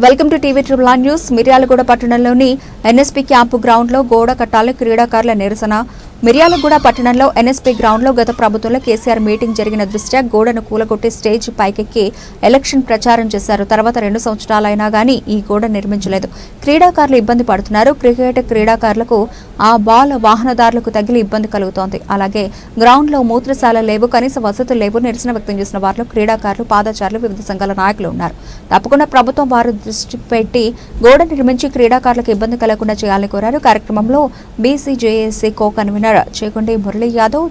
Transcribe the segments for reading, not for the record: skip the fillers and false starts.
Welcome to TV triple on news. Miryalaguda పట్టణంలోని NSP camp ground లో గోడ కట్టాలని క్రీడాకారుల నిరసన. మిర్యాలగూడ పట్టణంలో ఎన్ఎస్పీ గ్రౌండ్ లో గత ప్రభుత్వంలో కేసీఆర్ మీటింగ్ జరిగిన దృష్ట్యా గోడను కూలగొట్టి స్టేజ్ పైకెక్కి ఎలక్షన్ ప్రచారం చేశారు. తర్వాత 2 సంవత్సరాలైనా గానీ ఈ గోడ నిర్మించలేదు. క్రీడాకారులు ఇబ్బంది పడుతున్నారు. క్రికెట్ క్రీడాకారులకు ఆ బాల్ వాహనదారులకు తగిలి ఇబ్బంది కలుగుతోంది. అలాగే గ్రౌండ్ లో మూత్రశాల లేవు, కనీస వసతులు లేవు. నిరసన వ్యక్తం చేసిన వారిలో క్రీడాకారులు, పాదచారులు, వివిధ సంఘాల నాయకులు ఉన్నారు. తప్పకుండా ప్రభుత్వం వారు దృష్టి పెట్టి గోడ నిర్మించి క్రీడాకారులకు ఇబ్బంది కలగకుండా చేయాలని కోరారు. కార్యక్రమంలో BCJAC co convener Chekondi Murali Yadav,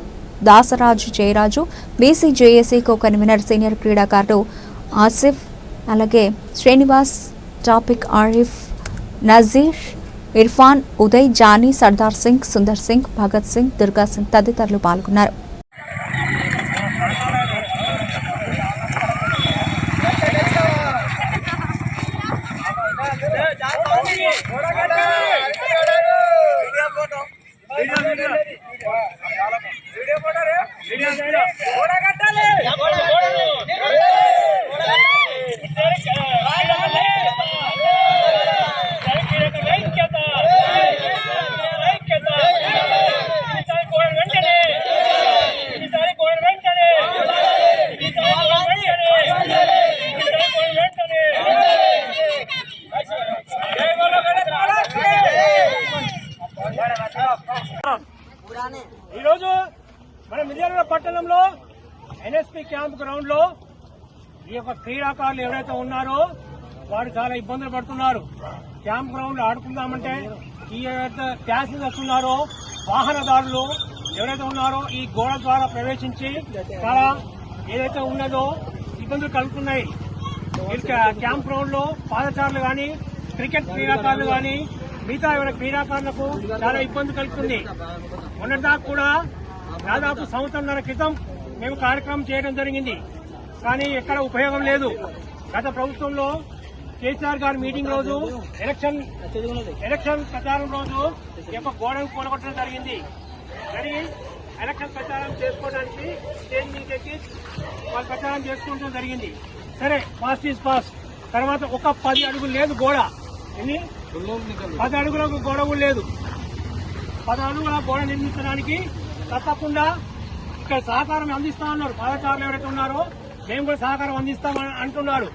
Dasaraju Jayaraju, BCJAC co convener senior క్రీడాకారులు ఆసిఫ్, అలాగే శ్రీనివాస్, టాపిక్ ఆరిఫ్, నజీర్, ఇర్ఫాన్, ఉదయ్, జానీ, సర్దార్ సింగ్, సుందర్ సింగ్, భగత్ సింగ్, దుర్గా సింగ్ తదితరులు పాల్గొన్నారు. ఈరోజు మన మిర్యాలగూడ పట్టణంలో ఎన్ఎస్పీ క్యాంప్ గ్రౌండ్ లో ఈ యొక్క క్రీడాకారులు ఎవరైతే ఉన్నారో వారు చాలా ఇబ్బందులు పడుతున్నారు. క్యాంప్ గ్రౌండ్ లో ఆడుకుందామంటే ఈ ప్యాసింజర్స్ ఉన్నారో, వాహనదారులు ఎవరైతే ఉన్నారో ఈ గోడ ద్వారా ప్రవేశించి చాలా ఏదైతే ఉన్నదో ఇబ్బందులు కలుగుతున్నాయి. క్యాంప్ గ్రౌండ్ లో పాదచారులు గాని, క్రికెట్ క్రీడాకారులు గాని, మిగతా ఎవరైనా క్రీడాకారులకు చాలా ఇబ్బంది కలుగుతుంది. మొన్నటిదాకా కూడా దాదాపు సంవత్సరంన్నర క్రితం మేము కార్యక్రమం చేయడం జరిగింది, కానీ ఎక్కడ ఉపయోగం లేదు. గత ప్రభుత్వంలో కేసీఆర్ గారి మీటింగ్ రోజు ఎలక్షన్ ప్రచారం రోజు ఈ యొక్క గోడను కూలగొట్టడం జరిగింది. మరి ఎలక్షన్ ప్రచారం చేసుకోవడానికి స్టేజ్ మీదకి వాళ్ళు ప్రచారం చేసుకోవడం జరిగింది. సరే, పాస్ట్ ఈజ్ పాస్ట్. తర్వాత ఒక 10 అడుగులు లేదు గోడ. 10 అడుగులకు గోడ కూడా లేదు. 10 అడుగుల గోడ నిర్మించడానికి తప్పకుండా ఇక్కడ సహకారం అందిస్తా ఉన్నారు. పాదచారులు ఎవరైతే ఉన్నారో మేము కూడా సహకారం అందిస్తామని అంటున్నారు.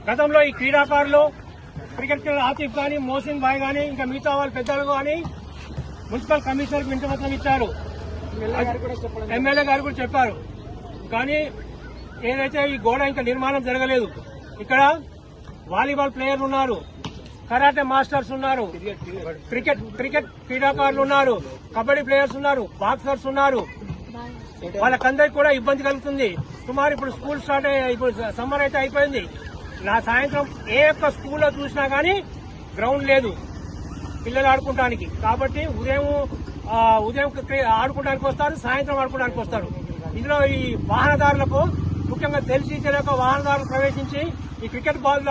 గతంలో ఈ క్రీడాకారులు, క్రికెట్ ఆతిఫ్ గానీ, మోసిన్ బాయ్ గానీ, ఇంకా మిగతా వాళ్ళు పెద్దలు గానీ మున్సిపల్ కమిషనర్ వింటపత్రం ఇచ్చారు. ఎమ్మెల్యే గారు కూడా చెప్పారు. కానీ ఏదైతే ఈ గోడ ఇంకా నిర్మాణం జరగలేదు. ఇక్కడ వాలీబాల్ ప్లేయర్లు ఉన్నారు, కరాటే మాస్టర్స్ ఉన్నారు, క్రికెట్ క్రీడాకారులు ఉన్నారు, కబడ్డీ ప్లేయర్స్ ఉన్నారు, బాక్సర్స్ ఉన్నారు. వాళ్ళకందరికి కూడా ఇబ్బంది కలుగుతుంది. సుమారు ఇప్పుడు స్కూల్ స్టార్ట్ ఇప్పుడు సమ్మర్ అయితే అయిపోయింది. నా సాయంత్రం ఏ ఒక్క స్కూల్లో చూసినా గానీ గ్రౌండ్ లేదు పిల్లలు ఆడుకోవడానికి. కాబట్టి ఉదయం ఆడుకోవడానికి వస్తారు, సాయంత్రం ఆడుకోవడానికి వస్తారు. ఇందులో ఈ వాహనదారులకు ముఖ్యంగా తెలిసి తెలియక వాహనదారులు ప్రవేశించి ఈ క్రికెట్ బాల్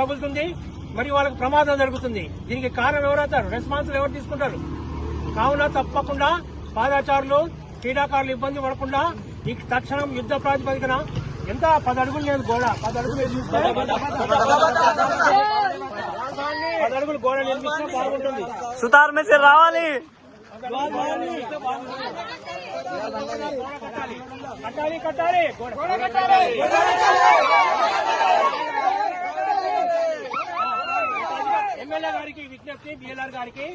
తగులుతుంది, మరి వాళ్ళకు ప్రమాదం జరుగుతుంది. దీనికి కారణం ఎవరవుతారు? రెస్పాన్సిబుల్ ఎవరు తీసుకుంటారు? కావున తప్పకుండా పాదచారులు, క్రీడాకారులు ఇబ్బంది పడకుండా ఈ తక్షణం యుద్ధ ప్రాతిపదికన ఎంత 10 అడుగులు లేదు గోడ, 10 అడుగులు 10 అడుగులు గోడ నిర్మిస్తే బాగుంటుంది. సుతార్ మే సే రావాలి, కట్టాలి. ఎమ్మెల్యే గారికి విజ్ఞప్తి, బిఎల్ఆర్ గారికి